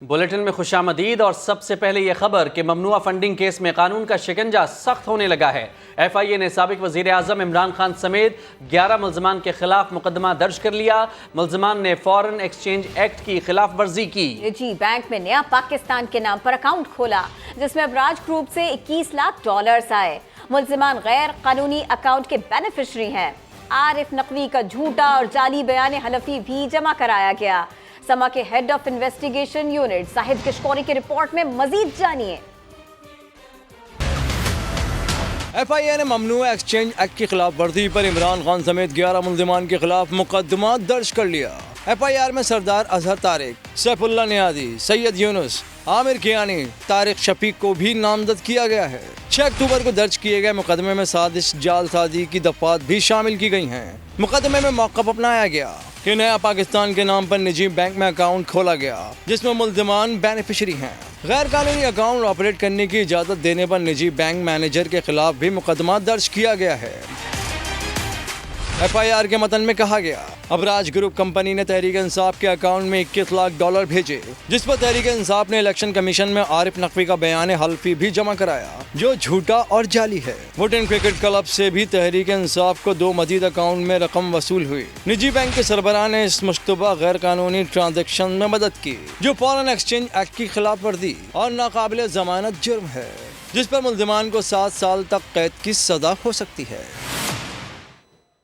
Bulletin में खुशामदीद और सबसे पहले यह खबर कि ममनुआ फंडिंग केस में कानून का शिकंजा सख्त होने लगा है। FIA ने साबिक वजीर आजम इमरान खान समेत 11 मुल्जमान के खिलाफ मुकदमा दर्ज कर लिया। मुल्जमान ने फॉरेन एक्सचेंज एक्ट की खिलाफ वर्जी की। निजी बैंक में नया पाकिस्तान के नाम पर अकाउंट खोला जिसमें अबराज ग्रुप से $21 लाख आए। मुल्जमान गैर कानूनी अकाउंट के बेनिफिशरी हैं। आरिफ नकवी का झूठा और जाली बयान हलफी भी जमा कराया गया। समा के head of investigation unit Sahid किशकोरी की रिपोर्ट में मजीद जानिए। FIA ने ममनुआ एक्सचेंज एक्ट की खिलाफ वर्जी पर इमरान खान समेत 11 मुल्जिमान के खिलाफ मुकदमा दर्ज कर लिया। FIR में सरदार अजहर तारिक, सैफुल्लाह नियाजी, सैयद यूनुस, आमिर कियानी, तारिक शफीक को भी नामजद किया गया है। 6 अक्टूबर को दर्ज किए गए मुकदमे में साजिश जालसाजी की दफात भी शामिल की गई हैं। मुकदमे में मौक़िफ़ अपनाया गया कि नया पाकिस्तान के नाम पर निजी बैंक में अकाउंट खोला गया जिसमें मुल्जिमान बेनिफिशरी हैं। गैर कानूनी अकाउंट ऑपरेट करने की इजाज़त देने पर निजी बैंक मैनेजर के खिलाफ भी मुकदमा दर्ज किया गया है। FIR के मतन में कहा गया, अबराज ग्रुप कंपनी ने तहरीक इंसाफ के अकाउंट में $21 लाख भेजे, जिस पर तहरीक इंसाफ ने इलेक्शन कमीशन में आरिफ नकवी का बयान हल्फी भी जमा कराया जो झूठा और जाली है। वुडन क्रिकेट क्लब से भी तहरीक इंसाफ को 2 मजीद अकाउंट में रकम वसूल हुई। निजी बैंक के सरबराह ने इस मुश्तबा गैर कानूनी ट्रांजेक्शन में मदद की जो फॉरेन एक्सचेंज एक्ट की खिलाफ वर्जी और नाकाबिल जमानत जुर्म है, जिस पर मुल्जिमान को 7 साल तक कैद की सजा हो सकती है।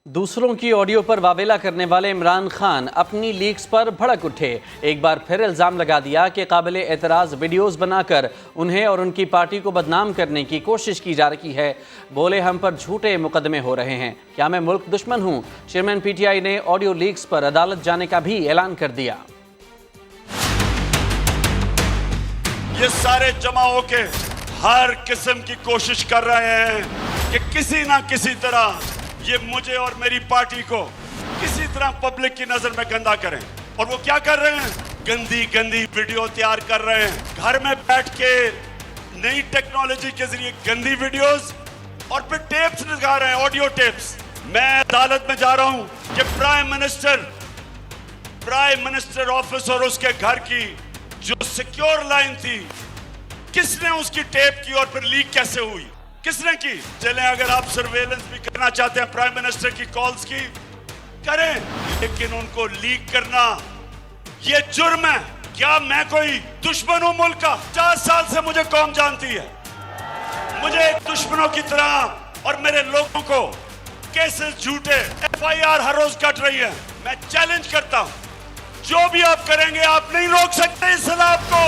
दूसरों की ऑडियो पर वावेला करने वाले इमरान खान अपनी लीक्स पर भड़क उठे। एक बार फिर इल्ज़ाम लगा दिया कि काबिल एतराज़ वीडियोज़ बनाकर उन्हें और उनकी पार्टी को बदनाम करने की कोशिश की जा रही है। बोले, हम पर झूठे मुकदमे हो रहे हैं, क्या मैं मुल्क दुश्मन हूँ? चेयरमैन PTI ने ऑडियो लीक्स पर अदालत जाने का भी ऐलान कर दिया। ये सारे जमा होके हर किस्म की कोशिश कर रहे हैं कि किसी ना किसी तरह ये मुझे और मेरी पार्टी को किसी तरह पब्लिक की नजर में गंदा करें। और वो क्या कर रहे हैं? गंदी गंदी वीडियो तैयार कर रहे हैं, घर में बैठ के नई टेक्नोलॉजी के जरिए गंदी वीडियोस और फिर टेप्स दिखा रहे हैं, ऑडियो टेप्स। मैं अदालत में जा रहा हूं कि प्राइम मिनिस्टर ऑफिस और उसके घर की जो सिक्योर लाइन थी, किसने उसकी टेप की और फिर लीक कैसे हुई, किसने की? चलें, अगर आप सर्वेलेंस भी करना चाहते हैं प्राइम मिनिस्टर की कॉल्स की, करें, लेकिन उनको लीक करना ये जुर्म है। क्या मैं कोई दुश्मन हूं मुल्क का? 50 साल से मुझे कौम जानती है। मुझे दुश्मनों की तरह और मेरे लोगों को केसेस झूठे FIR हर रोज कट रही है। मैं चैलेंज करता हूं, जो भी आप करेंगे आप नहीं रोक सकते इस सलाब को।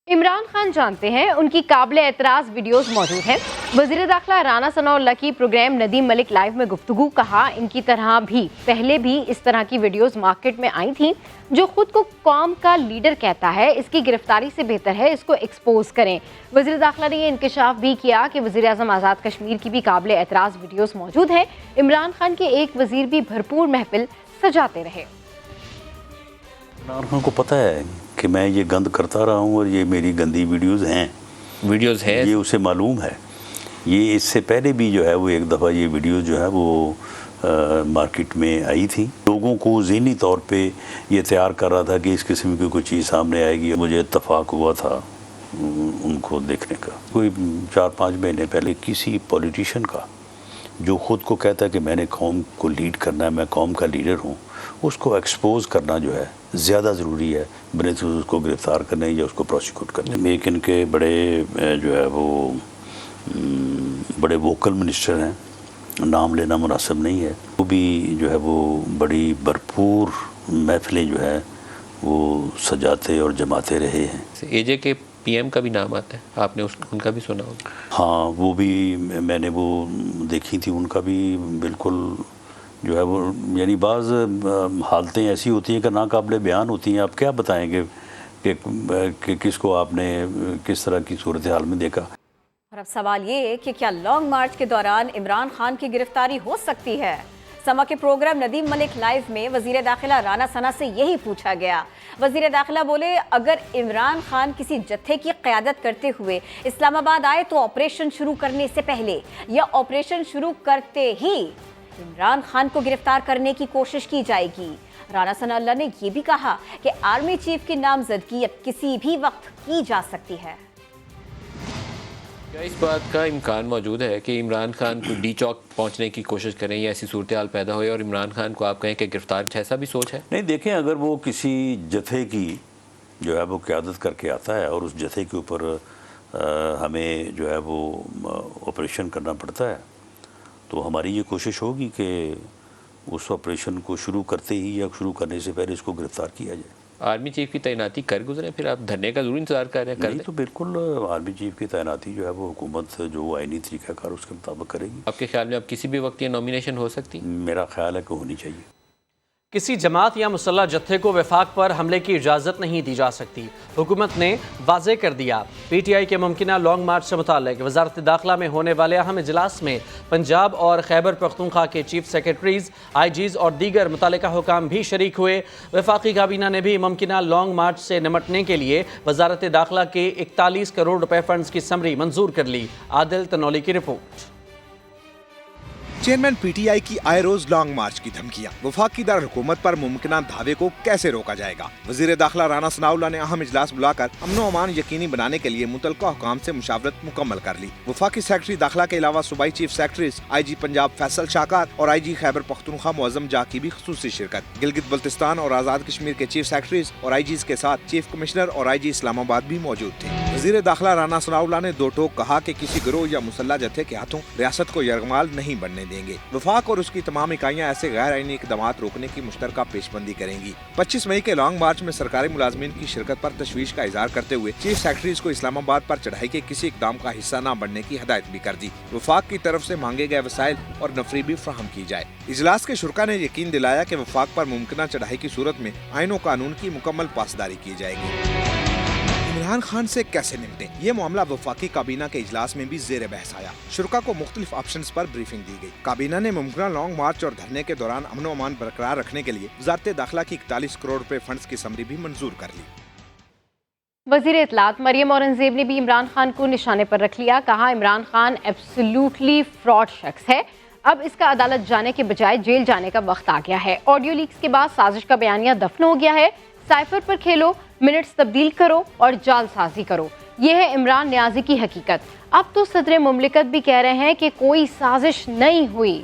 इमरान खान जानते हैं उनकी काबिल एतराज़ वीडियोस मौजूद हैं। वज़ीर दाखिला राना सनाउल्लाह की प्रोग्राम नदीम मलिक लाइव में गुफ्तगू, कहा इनकी तरह भी पहले भी इस तरह की वीडियोस मार्केट में आई थी। जो खुद को कौम का लीडर कहता है इसकी गिरफ्तारी से बेहतर है इसको एक्सपोज करें। वज़ीर दाखिला ने यह इंकशाफ भी किया कि वज़ीर आज़म आज़ाद कश्मीर की भी काबिल एतराज़ वीडियोस मौजूद हैं। इमरान खान के एक वज़ीर भी भरपूर महफिल सजाते रहे। इमरान खान को पता है कि मैं ये गंद करता रहा हूँ और ये मेरी गंदी वीडियोस हैं, ये उसे मालूम है। ये इससे पहले भी जो है वो एक दफ़ा ये वीडियो जो है वो मार्केट में आई थी। लोगों को ज़हनी तौर पे ये तैयार कर रहा था कि इस किस्म की कोई चीज़ सामने आएगी। मुझे इत्तफाक हुआ था उनको देखने का। कोई 4-5 महीने पहले किसी पॉलिटिशियन का जो ख़ुद को कहता है कि मैंने कौम को लीड करना है, मैं कौम का लीडर हूँ, उसको एक्सपोज करना जो है ज़्यादा ज़रूरी है बने तो उसको गिरफ़्तार करने या उसको प्रोसिक्यूट करने। एक इनके बड़े जो है वो बड़े वोकल मिनिस्टर हैं, नाम लेना मुनासिब नहीं है, वो भी जो है वो बड़ी भरपूर महफिलें जो है वो सजाते और जमाते रहे हैं। AJ के PM का भी नाम आता है, आपने उनका भी सुना होगा? हाँ, वो भी मैंने वो देखी थी, उनका भी बिल्कुल जो है वो, यानी बाज़ हालतें ऐसी होती हैं कि नाकाबिले बयान होती हैं। आप क्या बताएंगे कि किसको आपने किस तरह की सूरत हाल में देखा। और अब सवाल ये कि क्या लॉन्ग मार्च के दौरान इमरान खान की गिरफ्तारी हो सकती है? समा के प्रोग्राम नदीम मलिक लाइव में वजीर दाखिला राना सना से यही पूछा गया। वजीर दाखिला बोले, अगर इमरान खान किसी जत्थे की क़यादत करते हुए इस्लामाबाद आए तो ऑपरेशन शुरू करने से पहले या ऑपरेशन शुरू करते ही इमरान खान को गिरफ्तार करने की कोशिश की जाएगी। राना सनाउल्लाह ने यह भी कहा कि आर्मी चीफ की नामजदगी अब किसी भी वक्त की जा सकती है। क्या इस बात का इम्कान मौजूद है कि इमरान खान को डी चौक पहुंचने की कोशिश करें या ऐसी सूरत हाल पैदा हो और इमरान खान को आप कहें कि गिरफ्तार, ऐसा भी सोच है? नहीं, देखें, अगर वो किसी जथे की जो है वो क़यादत करके आता है और उस जथे के ऊपर हमें जो है वो ऑपरेशन करना पड़ता है, तो हमारी ये कोशिश होगी कि उस ऑपरेशन को शुरू करते ही या शुरू करने से पहले इसको गिरफ्तार किया जाए। आर्मी चीफ की तैनाती कर गुजरे, फिर आप धरने का जरूर इंतजार कर रहे हैं? नहीं, तो बिल्कुल आर्मी चीफ की तैनाती जो है वो हुकूमत जो आईनी तरीक़ाकार उसके मुताबिक करेगी। आपके ख्याल में अब किसी भी वक्त ये नॉमिनेशन हो सकती? मेरा ख्याल है कि होनी चाहिए। किसी जमात या मुसल्लह जत्थे को वफाक पर हमले की इजाज़त नहीं दी जा सकती। हुकूमत ने वाज़े कर दिया। PTI के मुमकिना लॉन्ग मार्च से मुताल्लिक़ वज़ारत दाखिला में होने वाले अहम इजलास में पंजाब और खैबर पख्तूनख्वा के चीफ सेक्रेटरीज़, IGs और दीगर मुतल्लिका हुकाम भी शरीक हुए। वफाकी काबीना ने भी मुमकिना लॉन्ग मार्च से निमटने के लिए वज़ारत दाखिला के 41 करोड़ रुपए फंड्स की समरी मंजूर कर ली। आदिल तनौली की रिपोर्ट। चेयरमैन PTI की आए रोज लॉन्ग मार्च की धमकियां, वफाक की दारुल-हुकूमत पर मुमकिना धावे को कैसे रोका जाएगा। वजीर दाखिला राना सनाउल्लाह ने अहम इजलास बुलाकर अमन अमान यकीनी बनाने के लिए मुतल्लिका हुकाम से मुशावरत मुकम्मल कर ली। वफाकी सेक्रेटरी दाखिला के अलावा सूबाई chief secretaries IG Punjab Faisal Shakar और IG खैबर पख्तूनख्वा मुअज्जम जा की भी खुसूसी शिरकत। गिलगित बल्तिस्तान और आजाद कश्मीर के चीफ सेक्रेटरीज और IGs के साथ चीफ कमिश्नर और IG इस्लामाबाद भी मौजूद थे। वजीर दाखिला राना सनाउल्लाह ने दो टोक कहा कि किसी गिरोह या मुसल्ला जत्थे के हाथों रियासत को यरगमाल नहीं बनने देंगे। वफाक और उसकी तमाम इकाइयां ऐसे गैर आईनी इकदामात रोकने की मुश्तरका पेशबंदी करेंगी। 25 मई के लॉन्ग मार्च में सरकारी मुलाजमीन की शिरकत पर तशवीश का इजहार करते हुए चीफ सेक्रेटरीज को इस्लामाबाद पर चढ़ाई के किसी इकदाम का हिस्सा न बनने की हिदायत भी कर दी। वफाक की तरफ से मांगे गए वसाइल और नफरी भी फ्राहम की जाए। इजलास के शुरा ने यकीन दिलाया कि वफाक पर मुमकिना चढ़ाई की सूरत में आईन और कानून की मुकम्मल पासदारी की जाएगी। इमरान खान से कैसे निपटें, ये मामला वफाकी काबीना के इजलास में भी ज़ेर बहस आया। शुरा को मुख्तलिफ ऑप्शंस पर ब्रीफिंग दी गई। काबीना ने मुमकिना लॉन्ग मार्च और धरने के दौरान अमन व अमान बरकरार रखने के लिए वज़ारत दाखिला की 41 करोड़ रुपए फंड्स की समरी भी मंजूर कर ली। वज़ीर इत्तलात मरियम औरंगज़ेब ने भी इमरान खान को निशाने पर रख लिया। कहा, इमरान खान एब्सोल्युटली फ्रॉड शख्स है। अब इसका अदालत जाने के बजाय जेल जाने का वक्त आ गया है। ऑडियो लीक्स के बाद साजिश का बयानिया दफन हो गया है। साइफर पर खेलो, मिनट्स तब्दील करो और जालसाजी करो, यह है इमरान न्याजी की हकीकत। अब तो सदर मुमलिकत भी कह रहे हैं कि कोई साजिश नहीं हुई।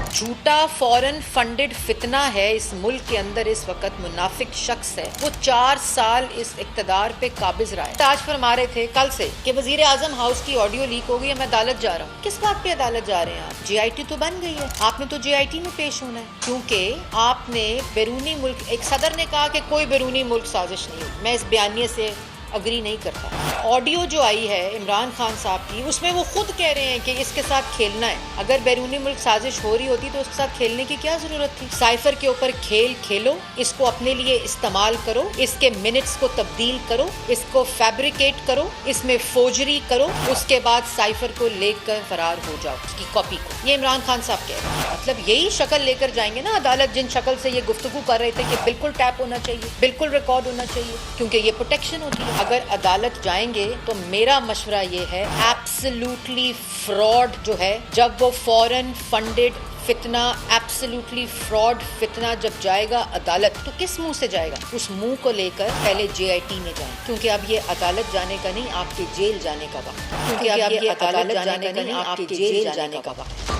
झूठा फॉरेन फंडेड फितना है इस मुल्क के अंदर। इस वक्त मुनाफिक शख्स है, वो 4 साल इस इक्तदार पे काबिज रहा है। आज फरमा रहे थे कल से कि वजीर आजम हाउस की ऑडियो लीक हो गई है, मैं अदालत जा रहा हूँ। किस बात पे अदालत जा रहे हैं आप? JIT तो बन गई है, आपने तो JIT में पेश होना है, क्योंकि आपने बैरूनी मुल्क, एक सदर ने कहा कि कोई बैरूनी मुल्क साजिश नहीं हुई। मैं इस बयानिए से अग्री नहीं करता। ऑडियो जो आई है इमरान खान साहब की, उसमें वो खुद कह रहे हैं कि इसके साथ खेलना है। अगर बैरूनी मुल्क साजिश हो रही होती तो उसके साथ खेलने की क्या जरूरत थी? साइफर के ऊपर खेल खेलो, इसको अपने लिए इस्तेमाल करो, इसके मिनट्स को तब्दील करो, इसको फैब्रिकेट करो, इसमें फोजरी करो, उसके बाद साइफर को लेकर फरार हो जाओ, उसकी कॉपी को। ये इमरान खान साहब कह रहे हैं। मतलब यही शक्ल लेकर जाएंगे ना अदालत, जिन शक्ल से ये गुफ्तगू कर रहे थे कि बिल्कुल टैप होना चाहिए, बिल्कुल रिकॉर्ड होना चाहिए, क्योंकि ये प्रोटेक्शन होती है। अगर अदालत जाएंगे तो मेरा मशवरा ये है, एब्सोल्युटली फ्रॉड जो है, जब वो फॉरेन फंडेड फितना, एब्सोल्युटली फ्रॉड फितना जब जाएगा अदालत, तो किस मुंह से जाएगा? उस मुंह को लेकर पहले JIT में जाएं, क्योंकि अब ये अदालत जाने का नहीं, आपके जेल जाने का वक्त। क्योंकि अब ये अदालत जाने का नहीं, आपके जेल जाने का वक्त।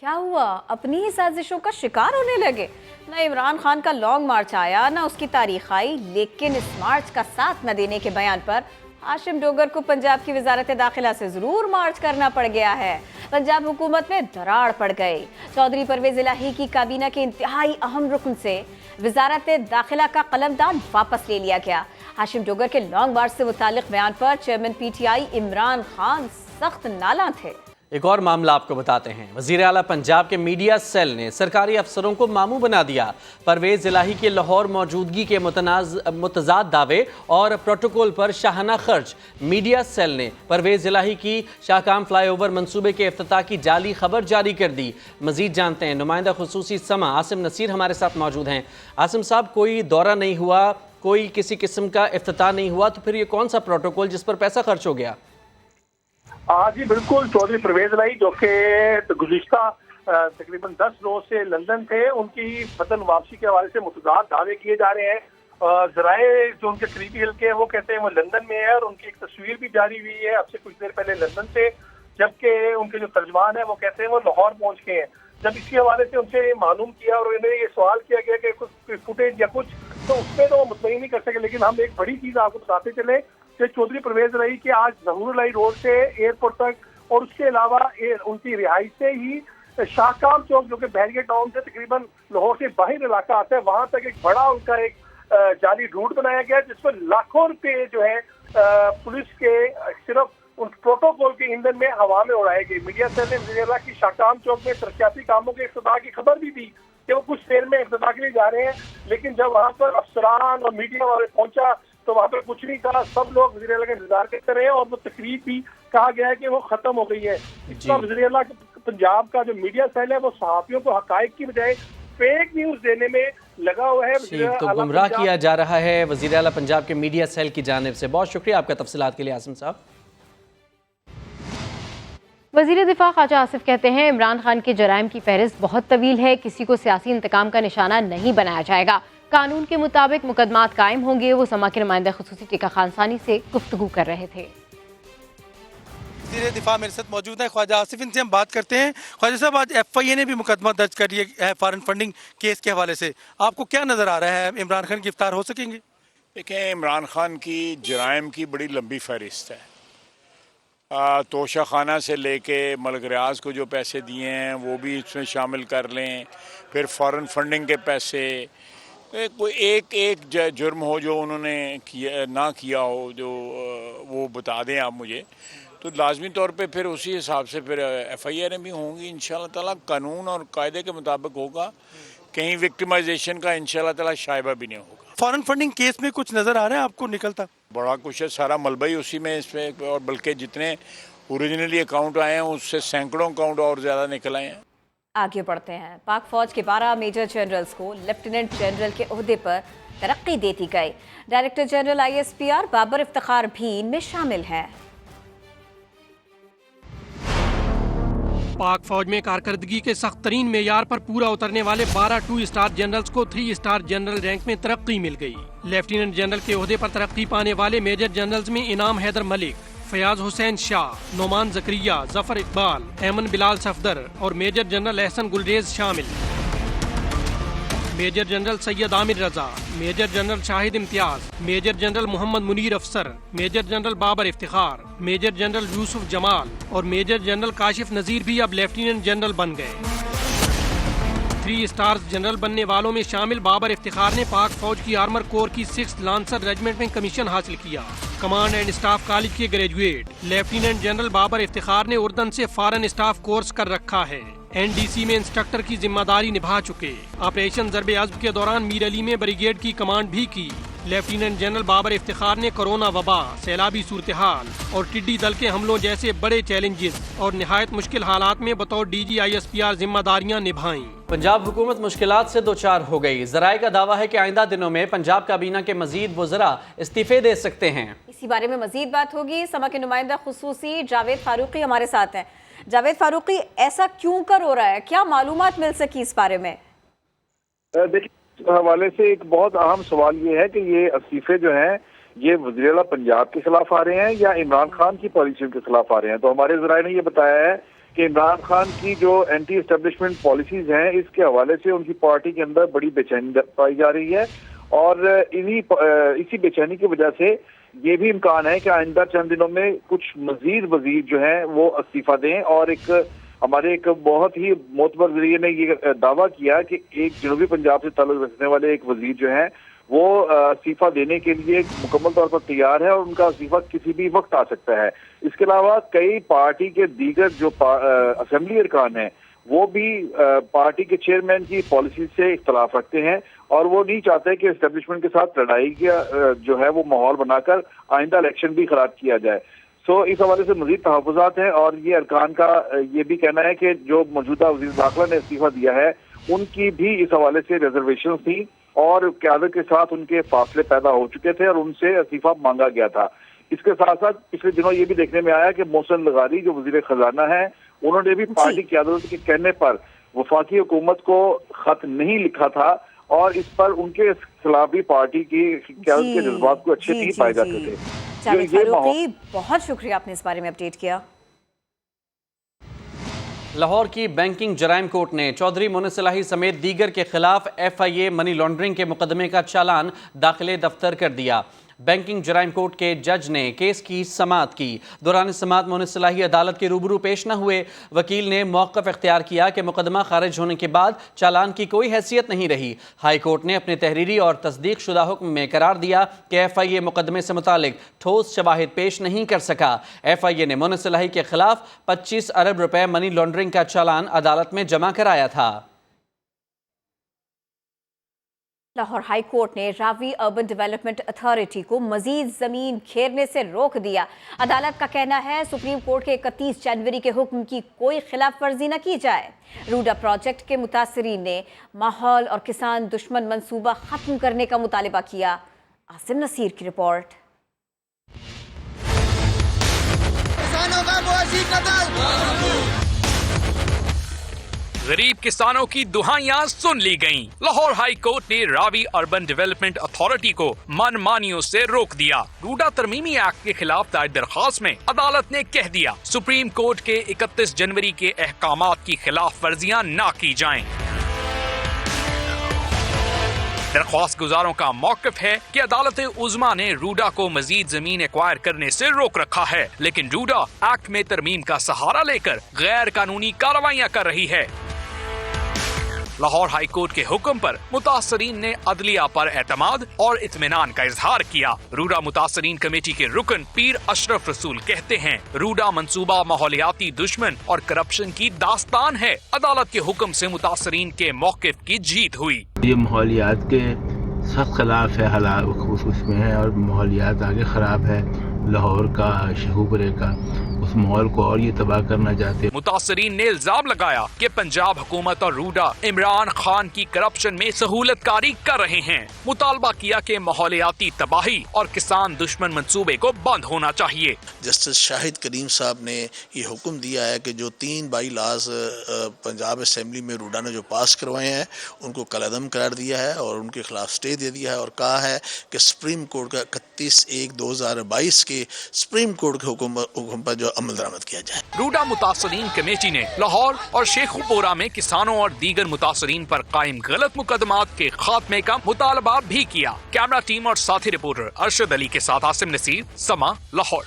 क्या हुआ? अपनी ही साजिशों का शिकार होने लगे। ना इमरान खान का लॉन्ग मार्च आया, ना उसकी तारीख आई, लेकिन इस मार्च का साथ न देने के बयान पर हाशिम डोगर को पंजाब की वजारत दाखिला से जरूर मार्च करना पड़ गया है। पंजाब हुकूमत में दरार पड़ गई। चौधरी परवेज इलाही की काबीना के इंतहाई अहम रुकन से वजारत दाखिला का कलमदान वापस ले लिया गया। हाशिम डोगर के लॉन्ग मार्च से मुतालिक बयान पर चेयरमैन PTI इमरान खान सख्त नाला थे। एक और मामला आपको बताते हैं। वज़ीर आला पंजाब के मीडिया सेल ने सरकारी अफसरों को मामू बना दिया। परवेज इलाही के लाहौर मौजूदगी के मुतजाद दावे और प्रोटोकॉल पर शाहाना खर्च। मीडिया सेल ने परवेज इलाही की शाहकाम फ्लाईओवर मंसूबे के इफ्तिताह की जाली खबर जारी कर दी। मजीद जानते हैं नुमाइंदा खुसूसी समा आसिम नसीर हमारे साथ मौजूद हैं। आसिम साहब, कोई दौरा नहीं हुआ, कोई किसी किस्म का इफ्तिताह नहीं हुआ, तो फिर ये कौन सा प्रोटोकॉल जिस पर पैसा खर्च हो गया? जी बिल्कुल, चौधरी परवेज इलाही जो कि गुज़िश्ता तकरीबन 10 रोज से लंदन थे। उनकी वतन वापसी के हवाले से मुतदाद दावे किए जा रहे हैं। जराए जो उनके करीबी हल्के हैं वो कहते हैं वो लंदन में है और उनकी एक तस्वीर भी जारी हुई है अब से कुछ देर पहले लंदन से, जबकि उनके जो तर्जमान है वो कहते हैं वो लाहौर पहुंच गए हैं। जब इसके हवाले से उनसे मालूम किया और उन्हें ये सवाल किया गया कि कुछ फुटेज या कुछ, तो उसमें तो वो मुतमईन नहीं कर सके। लेकिन हम एक बड़ी चीज आपको बताते चले कि चौधरी परवेज रही कि आज जहूरुल्लाह रोड से एयरपोर्ट तक और उसके अलावा उनकी रिहाइश से ही शाहकाम चौक जो कि बहरिया टाउन से तकरीबन लाहौर से बाहर इलाका आता है वहां तक एक बड़ा उनका एक जाली रूट बनाया गया जिसमें लाखों रुपए जो है पुलिस के सिर्फ उन प्रोटोकॉल के ईंधन में हवा में उड़ाए गए। मीडिया सेल ने वज़ीर-ए-आला की शाहकाम चौक में तरक्याती कामों के इफ्तिताह की खबर भी दी कि वो कुछ देर में इफ्तिताह के लिए जा रहे हैं, लेकिन जब वहां पर अफसरान और मीडिया वाले पहुंचा तो वहां पर कुछ नहीं था। सब लोग वज़ीर-ए-आला का इंतजार करते रहे और वो तकरीब भी कहा गया है कि वो खत्म हो गई है। इसका वज़ीर-ए-आला पंजाब का जो मीडिया सेल है वो सहाफियों को हकायक की बजाय फेक न्यूज देने में लगा हुआ है। तो गुमराह किया जा रहा है वज़ीर-ए-आला पंजाब के मीडिया सेल की जानिब से। बहुत शुक्रिया आपका तफसीलात के लिए आसिम साहब। वज़ीर दिफा ख्वाजा आसिफ कहते हैं इमरान खान के जराइम की फहरिस्त बहुत तवील है, किसी को सियासी इंतकाम का निशाना नहीं बनाया जाएगा, कानून के मुताबिक मुकदमात कायम होंगे। वो समा के नुमाइंदा खुसूसी टीका खानसानी से गुफ्तगू कर रहे थे। वज़ीर दिफा मेरे साथ मौजूद है ख्वाजा आसिफ, इनसे हम बात करते हैं। ख्वाजा साहब, आज FIA ने भी मुकदमा दर्ज कर दिया है फॉरेन फंडिंग केस के हवाले से, आपको क्या नज़र आ रहा है, इमरान खान गिरफ्तार हो सकेंगे? देखें, इमरान खान की जराइम की बड़ी लंबी फहरिस्त है। तोशा खाना से लेके मलिक रियाज को जो पैसे दिए हैं वो भी इसमें शामिल कर लें, फिर फॉरेन फंडिंग के पैसे, कोई एक जुर्म हो जो उन्होंने किया ना किया हो जो वो बता दें आप मुझे, तो लाजमी तौर पे फिर उसी हिसाब से फिर FIA भी होंगी इंशाल्लाह ताला। कानून और कायदे के मुताबिक होगा, कहीं विक्टिमाइजेशन का इंशाल्लाह ताला शायबा भी नहीं होगा। फॉरेन फंडिंग केस में कुछ नज़र आ रहा है आपको निकलता? बड़ा कुछ है, सारा मलबा ही उसी में इसमें, और बल्कि जितने ओरिजिनली अकाउंट आए हैं उससे सैकड़ों अकाउंट और ज़्यादा निकल आए हैं। आगे बढ़ते हैं। पाक फौज के 12 मेजर जनरल्स को लेफ्टिनेंट जनरल के ओहदे पर तरक्की देती गई। Director general ISPR Babar Iftikhar भी इनमें शामिल हैं। पाक फौज में कारकर्दगी के सख्त तरीन मेयार पर पूरा उतरने वाले 12 2 स्टार जनरल्स को 3 स्टार जनरल रैंक में तरक्की मिल गई। लेफ्टिनेंट जनरल के ओहदे पर तरक्की पाने वाले मेजर जनरल्स में इनाम हैदर मलिक, फयाज हुसैन शाह, नोमान जकरिया, जफर इकबाल, एमन बिलाल सफदर और मेजर जनरल एहसन गुलरेज शामिल। Major general Syed Amir Raza, major general Shahid Imtiaz, major general Mohammad Munir Afsar, major general Babar Iftikhar, major general Yusuf Jamal और मेजर जनरल काशिफ नजीर भी अब लेफ्टिनेंट जनरल बन गए। 3 स्टार्स जनरल बनने वालों में शामिल बाबर इफ्तिखार ने पाक फौज की आर्मर कोर की 6th लांसर रेजिमेंट में कमीशन हासिल किया। कमांड एंड स्टाफ कॉलेज के graduate lieutenant general Babar Iftikhar ने उर्दन से फॉरेन स्टाफ कोर्स कर रखा है। NDC में इंस्ट्रक्टर की जिम्मेदारी निभा चुके। ऑपरेशन ज़र्बे अज़्ब के दौरान मीर अली में ब्रिगेड की कमांड भी की। लेफ्टिनेंट जनरल बाबर इफ्तिखार ने कोरोना वबा, सैलाबी सूरत हाल और टिड्डी दल के हमलों जैसे बड़े चैलेंजेस और निहायत मुश्किल हालात में बतौर DG ISPR जिम्मेदारियां निभाईं। पंजाब हुकूमत मुश्किलात से दो चार हो गई। ज़राए का दावा है कि आइंदा दिनों में पंजाब काबीना के मजीद वज़रा इस्तीफे दे सकते हैं। इसी बारे में मजीद बात होगी। समा के नुमाइंदा खुसूसी जावेद फारूकी हमारे साथ हैं। जावेद फारूकी, ऐसा क्यों कर हो रहा है, क्या मालूमात मिल सकी इस बारे में? देखिए, इस हवाले से एक बहुत अहम सवाल ये है कि ये इस्तीफे जो हैं ये वज़ीर-ए-आला पंजाब के खिलाफ आ रहे हैं या इमरान खान की पॉलिसियों के खिलाफ आ रहे हैं। तो हमारे ज़राए ने ये बताया है कि इमरान खान की जो एंटी एस्टेब्लिशमेंट पॉलिसीज हैं इसके हवाले से उनकी पार्टी के अंदर बड़ी बेचैनी पाई जा रही है और इसी बेचैनी की वजह से ये भी इम्कान है कि आइंदा चंद दिनों में कुछ मजीद वजीर जो हैं वो इस्तीफा दें। और हमारे एक बहुत ही मोतबर जरिए ने ये दावा किया कि एक जनूबी पंजाब से ताल्लुक रखने वाले एक वजीर जो हैं वो इस्तीफा देने के लिए मुकम्मल तौर पर तैयार है और उनका इस्तीफा किसी भी वक्त आ सकता है। इसके अलावा कई पार्टी के दीगर जो असेंबली अरकान हैं वो भी पार्टी के चेयरमैन की पॉलिसी से इख्तलाफ रखते हैं और वो नहीं चाहते कि एस्टेब्लिशमेंट के साथ लड़ाई का जो है वो माहौल बनाकर आइंदा इलेक्शन भी खराब किया जाए। सो इस हवाले से मजीद तहफ़्फ़ुज़ात हैं और ये अरकान का ये भी कहना है कि जो मौजूदा वज़ीर दाखिला ने इस्तीफा दिया है उनकी भी इस हवाले से रिजर्वेशन थी और क़यादत के साथ उनके फासले पैदा हो चुके थे और उनसे इस्तीफा मांगा गया था। इसके साथ साथ पिछले दिनों ये भी देखने में आया कि मोहसिन लगारी जो वज़ीर ख़जाना है उन्होंने भी पार्टी क़यादत के कहने पर वफाकी हुकूमत को खत नहीं लिखा था और इस पर उनके खिलाफ भी पार्टी की क़यादत के जज्बात को अच्छे नहीं पाए जाते थे। जावेद फारूकी, बहुत शुक्रिया आपने इस बारे में अपडेट किया। लाहौर की बैंकिंग जराइम कोर्ट ने चौधरी मोनिस इलाही समेत दीगर के खिलाफ FIA मनी लॉन्ड्रिंग के मुकदमे का चालान दाखिले दफ्तर कर दिया। बैंकिंग जराइम कोर्ट के जज ने केस की समाअत की। दौरान समाअत मोनिस इलाही अदालत के रूबरू पेश न हुए। वकील ने मौक़िफ़ इख्तियार किया कि मुकदमा खारिज होने के बाद चालान की कोई हैसियत नहीं रही। हाई कोर्ट ने अपने तहरीरी और तस्दीक शुदा हुक्म में करार दिया कि FIA मुकदमे से मुतालिक ठोस शवाहिद पेश नहीं कर सका। FIA ने मोनिस इलाही के खिलाफ 25 अरब रुपए मनी लॉन्ड्रिंग का चालान अदालत में जमा कराया था। लाहौर हाई कोर्ट ने रावी अर्बन डेवलपमेंट अथॉरिटी को मजीद जमीन घेरने से रोक दिया। अदालत का कहना है सुप्रीम कोर्ट के 31 जनवरी के हुक्म की कोई खिलाफ वर्जी न की जाए। रूडा प्रोजेक्ट के मुतासरीन ने माहौल और किसान दुश्मन मंसूबा खत्म करने का मुतालिबा किया। आसिम नसीर की रिपोर्ट। गरीब किसानों की दुहाइयां सुन ली गईं। लाहौर हाई कोर्ट ने रावी अर्बन डेवलपमेंट अथॉरिटी को मनमानियों से रोक दिया। रूडा तरमीमी एक्ट के खिलाफ दायर दरखास्त में अदालत ने कह दिया सुप्रीम कोर्ट के 31 जनवरी के अहकामात की खिलाफ वर्जियां ना की जाएं। दरख्वास्त गुजारों का मौक़िफ़ है कि अदालत उज़्मा ने रूडा को मजीद जमीन एक्वायर करने से रोक रखा है, लेकिन रूडा एक्ट में तरमीम का सहारा लेकर गैर कानूनी कार्रवाइयां कर रही है। लाहौर हाई कोर्ट के हुक्म पर मुतासरीन ने अदलिया पर एतमाद और इत्मीनान का इजहार किया। रूडा मुतासरीन कमेटी के रुकन पीर अशरफ रसूल कहते हैं रूडा मंसूबा माहौलियाती दुश्मन और करप्शन की दास्तान है। अदालत के हुक्म से मुतासरीन के मौक़िफ़ की जीत हुई। ये माहौलियात के सख्त खिलाफ है, हालात उसमें है और माहौलियात आगे खराब है। लाहौर का शहूबरे का उस माहौल को और ये तबाह करना चाहते हैं। मुतासरीन ने इल्जाम लगाया कि पंजाब हुकूमत और रूडा इमरान खान की करप्शन में सहूलतकारी कर रहे हैं। मुतालबा किया कि माहौलियाती तबाही और किसान दुश्मन मंसूबे को बंद होना चाहिए। जस्टिस शाहिद करीम साहब ने ये हुक्म दिया है कि जो 3 बाई लॉज पंजाब असेंबली में रूडा ने जो पास करवाए हैं उनको कलअदम करार दिया है और उनके खिलाफ स्टे दे दिया है और कहा है कि सुप्रीम कोर्ट का 31/1/2022 के सुप्रीम कोर्ट के हुक्म पर जो अमल दरामद किया जाए। रूडा मुतासरीन कमेटी ने लाहौर और शेखुपुरा में किसानों और दीगर मुतासरीन पर कायम गलत मुकदमात के खात्मे का मुतालबा भी किया। कैमरा टीम और साथी रिपोर्टर अरशद अली के साथ आसिम नसीर, समा, लाहौर।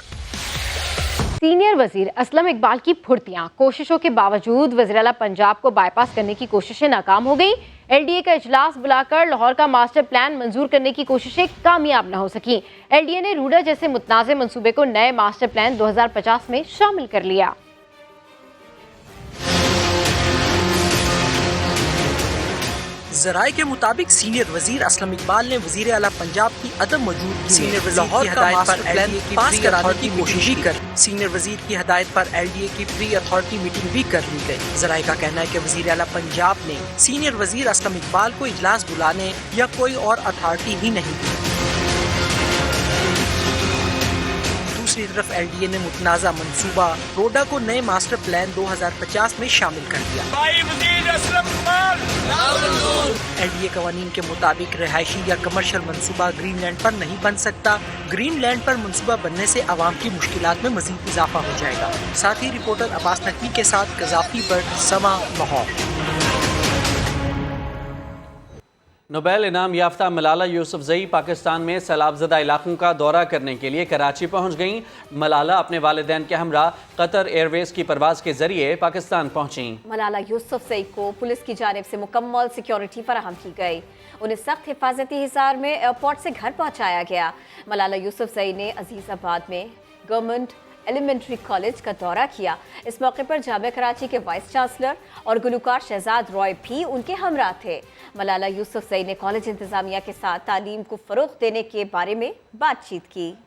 सीनियर वजीर असलम इकबाल की फुर्तियां, कोशिशों के बावजूद वज़ीर-ए-आला पंजाब को बाईपास करने की कोशिशें नाकाम हो गई। LDA का इजलास बुलाकर लाहौर का मास्टर प्लान मंजूर करने की कोशिशें कामयाब न हो सकी। LDA ने रूडा जैसे मुतनाज़े मंसूबे को नए मास्टर प्लान 2050 में शामिल कर लिया। ज़राए के मुताबिक सीनियर वजीर असलम इकबाल ने वजीर आला पंजाब की अदम मौजूदगी में लाहौर का मास्टर प्लान पास कराने की कोशिश की। सीनियर वजीर की हदायत पर LDA की प्री अथॉरिटी मीटिंग भी कर ली गई। ज़राए का कहना है कि वजीर आला पंजाब ने सीनियर वजीर असलम इकबाल को इजलास बुलाने या कोई और अथॉरिटी ही नहीं दी। दूसरी तरफ LDA ने मुतनाज़ा मंसूबा रोडा को नए मास्टर प्लान 2050 में शामिल कर दिया। LDA कवानीन के मुताबिक रिहायशी या कमर्शियल मंसूबा ग्रीन लैंड पर नहीं बन सकता। ग्रीन लैंड पर मंसूबा बनने से आवाम की मुश्किलात में मजीद इजाफा हो जाएगा। साथ ही रिपोर्टर अब्बास नकवी के साथ कजाफी बर्ड, समा, लाहौर। नोबेल इनाम याफ्ता मलाला यूसुफजई पाकिस्तान में सैलाबज़दा इलाकों का दौरा करने के लिए कराची पहुंच गईं। मलाला अपने वालिदैन के हमरा कतर एयरवेज़ की परवाज़ के जरिए पाकिस्तान पहुंची। मलाला यूसुफजई को पुलिस की जानिब से मुकम्मल सिक्योरिटी फराहम की गई। उन्हें सख्त हिफाजती हिसार में एयरपोर्ट से घर पहुँचाया गया। मलाला यूसुफजई ने अजीज़ाबाद में गवर्नमेंट एलिमेंट्री कॉलेज का दौरा किया। इस मौके पर जामिया कराची के वाइस चांसलर और गुलकार शहजाद रॉय भी उनके हमरा थे। मलाला यूसुफजई ने कॉलेज इंतजामिया के साथ तालीम को फ़रोग़ देने के बारे में बातचीत की।